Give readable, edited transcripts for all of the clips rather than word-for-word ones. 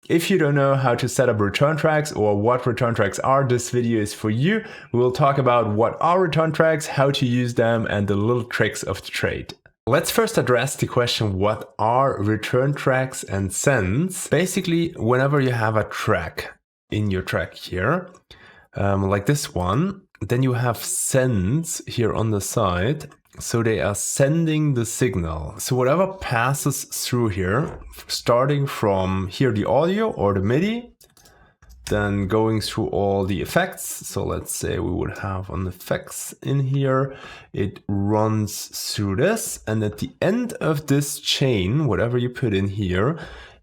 If you don't know how to set up return tracks or what return tracks are, this video is for you. We will talk about what are return tracks, how to use them, and the little tricks of the trade. Let's first address the question, what are return tracks and sends? Basically, whenever you have a track in your track here, like this one, then you have sends here on the side. So they are sending the signal. So whatever passes through here, starting from here, the audio or the MIDI, then going through all the effects. So let's say we would have an effects in here. It runs through this. And at the end of this chain, whatever you put in here,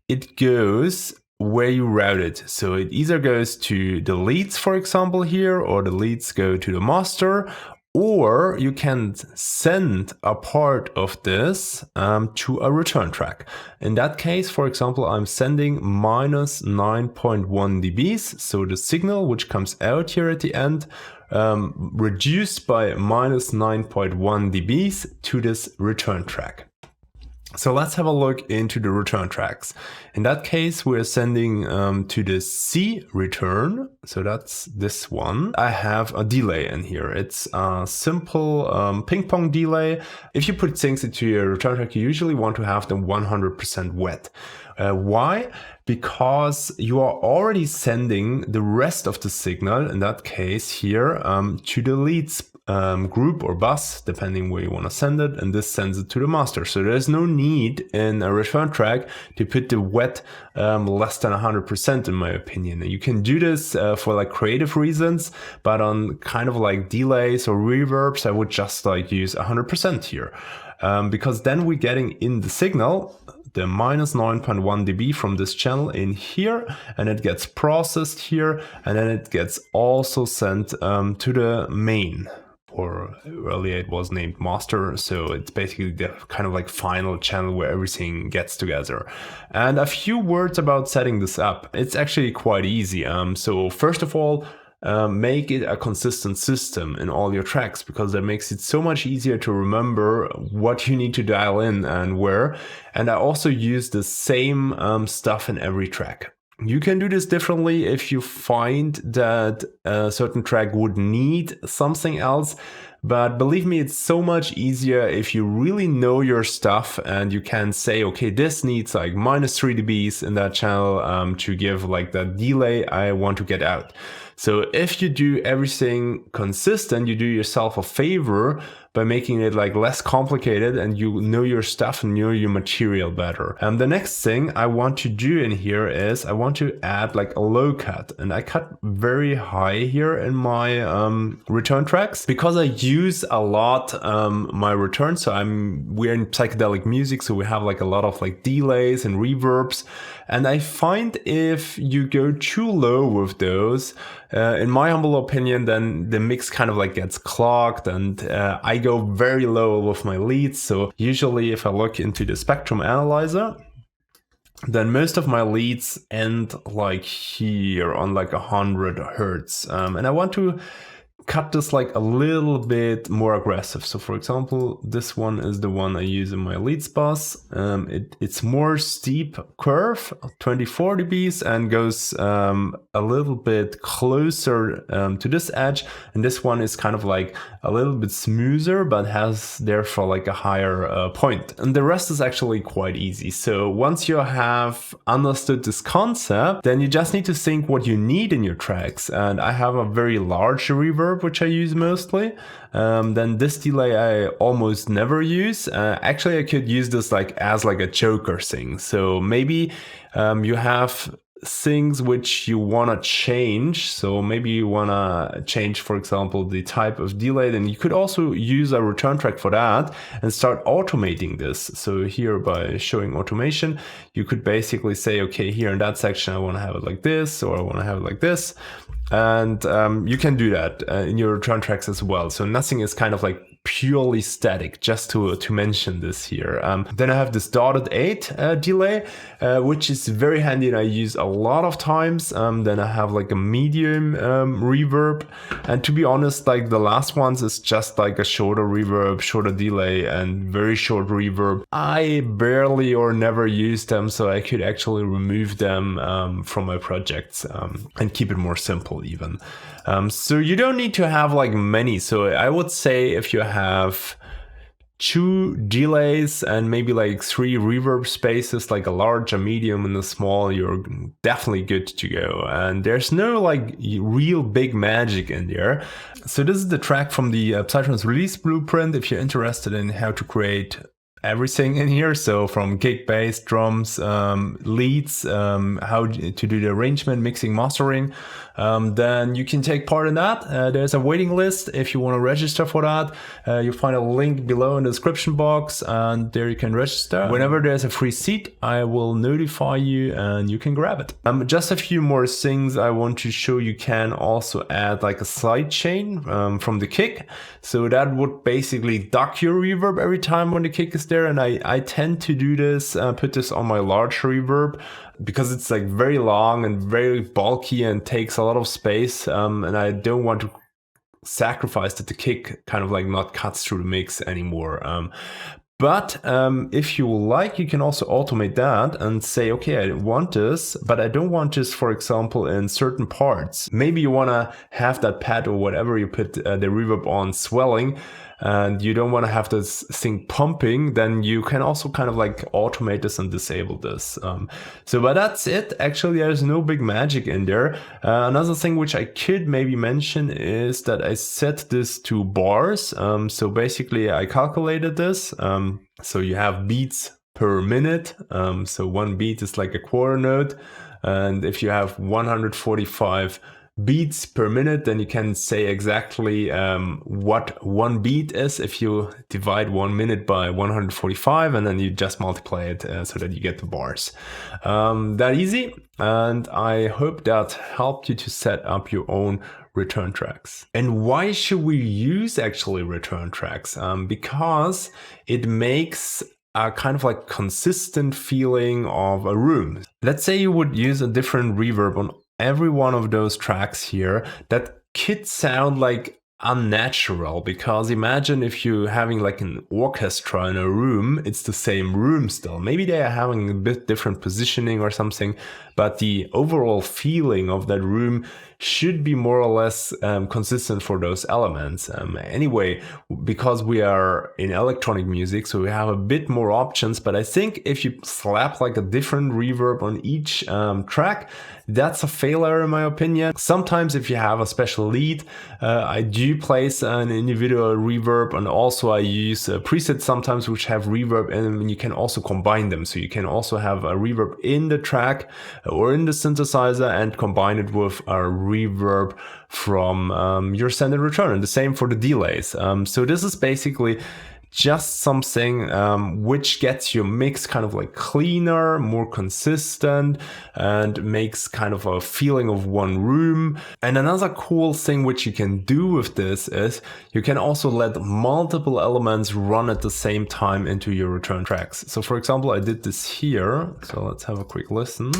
it goes where you route it. So it either goes to the leads, for example, here, or the leads go to the master, or you can send a part of this to a return track. In that case, for example, I'm sending minus 9.1 dBs. So the signal which comes out here at the end, reduced by minus 9.1 dBs to this return track. So let's have a look into the return tracks. In that case, we're sending to the C return. So that's this one. I have a delay in here. It's a simple ping pong delay. If you put things into your return track, you usually want to have them 100% wet. Why? Because you are already sending the rest of the signal, in that case here, to the leads group or bus, depending where you want to send it, and this sends it to the master. So there's no need in a return track to put the wet less than 100%, in my opinion. You can do this for like creative reasons, but on kind of like delays or reverbs, I would just like use 100% here, because then we're getting in the signal the minus 9.1 dB from this channel in here, and it gets processed here, and then it gets also sent to the main, or earlier it was named master. So it's basically the kind of like final channel where everything gets together. And a few words about setting this up. It's actually quite easy. So first of all, make it a consistent system in all your tracks, because that makes it so much easier to remember what you need to dial in and where. And I also use the same stuff in every track. You can do this differently if you find that a certain track would need something else. But believe me, it's so much easier if you really know your stuff and you can say, okay, this needs like minus 3 dBs in that channel to give like the delay I want to get out. So if you do everything consistent, you do yourself a favor by making it like less complicated, and you know your stuff and know your material better. And the next thing I want to do in here is I want to add like a low cut, and I cut very high here in my return tracks because I use a lot my return. So we're in psychedelic music, so we have like a lot of like delays and reverbs. And I find if you go too low with those, in my humble opinion, then the mix kind of like gets clogged, and I go very low with my leads. So usually if I look into the spectrum analyzer, then most of my leads end like here on like 100 hertz. And I want to cut this like a little bit more aggressive. So for example, this one is the one I use in my leads bus. It's more steep curve, 24 dBs, and goes a little bit closer to this edge. And this one is kind of like a little bit smoother, but has therefore like a higher point. And the rest is actually quite easy. So once you have understood this concept, then you just need to think what you need in your tracks. And I have a very large reverb, which I use mostly. Then this delay I almost never use. Actually, I could use this like as like a choker thing. So maybe you have things which you want to change. So maybe you want to change, for example, the type of delay. Then you could also use a return track for that and start automating this. So here, by showing automation, you could basically say, okay, here in that section, I want to have it like this, or I want to have it like this. And you can do that in your return tracks as well. So nothing is kind of like purely static, just to mention this here. Then I have this dotted 8 delay, which is very handy and I use a lot of times. Then I have like a medium reverb, and to be honest, like the last ones is just like a shorter reverb, shorter delay, and very short reverb. I barely or never use them, so I could actually remove them from my projects and keep it more simple even. So you don't need to have like many. So I would say if you have 2 delays and maybe like 3 reverb spaces, like a large, a medium, and a small, you're definitely good to go. And there's no like real big magic in there. So this is the track from the Psytrance release blueprint if you're interested in how to create everything in here. So from kick, bass, drums, leads, how to do the arrangement, mixing, mastering, then you can take part in that. There's a waiting list if you want to register for that. You'll find a link below in the description box, and there you can register. Whenever there's a free seat, I will notify you and you can grab it. Just a few more things I want to show. You can also add like a side chain from the kick. So that would basically duck your reverb every time when the kick is there. And I tend to do this, put this on my large reverb, because it's like very long and very bulky and takes a lot of space, and I don't want to sacrifice that the kick kind of like not cuts through the mix anymore. But if you like, you can also automate that and say, okay, I want this, but I don't want this, for example, in certain parts. Maybe you want to have that pad or whatever you put the reverb on swelling, and you don't want to have this thing pumping, then you can also kind of like automate this and disable this. But that's it. Actually, there's no big magic in there. Another thing which I could maybe mention is that I set this to bars. So basically I calculated this. So you have beats per minute. So 1 beat is like a quarter note. And if you have 145 beats per minute, then you can say exactly what 1 beat is if you divide 1 minute by 145, and then you just multiply it so that you get the bars. That easy, and I hope that helped you to set up your own return tracks. And why should we use actually return tracks? Because it makes a kind of like consistent feeling of a room. Let's say you would use a different reverb on every one of those tracks here. That could sound like unnatural, because imagine if you're having like an orchestra in a room, it's the same room still. Maybe they are having a bit different positioning or something, but the overall feeling of that room should be more or less consistent for those elements. Anyway, because we are in electronic music, so we have a bit more options, but I think if you slap like a different reverb on each track, that's a failure in my opinion. Sometimes if you have a special lead, I do place an individual reverb, and also I use presets sometimes which have reverb, and you can also combine them. So you can also have a reverb in the track or in the synthesizer and combine it with a reverb from your standard return, and the same for the delays. So this is basically just something which gets your mix kind of like cleaner, more consistent, and makes kind of a feeling of one room. And another cool thing which you can do with this is you can also let multiple elements run at the same time into your return tracks. So for example, I did this here. So let's have a quick listen.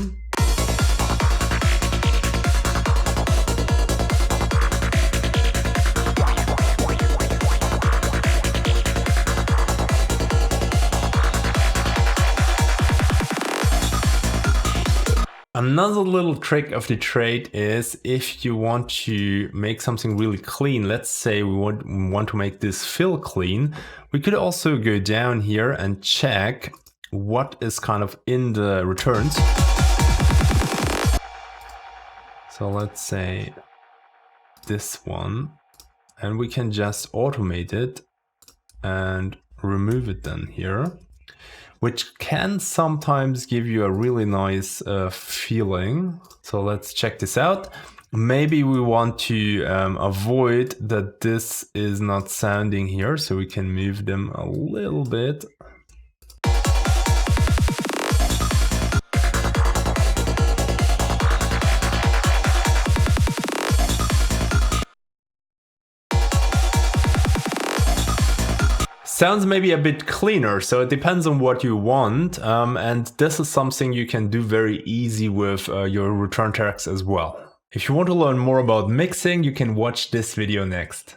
Another little trick of the trade is if you want to make something really clean, let's say we want to make this fill clean, we could also go down here and check what is kind of in the returns. So let's say this one, and we can just automate it and remove it then here, which can sometimes give you a really nice feeling. So let's check this out. Maybe we want to avoid that this is not sounding here, so we can move them a little bit. Sounds maybe a bit cleaner, so it depends on what you want, and this is something you can do very easy with your return tracks as well. If you want to learn more about mixing, you can watch this video next.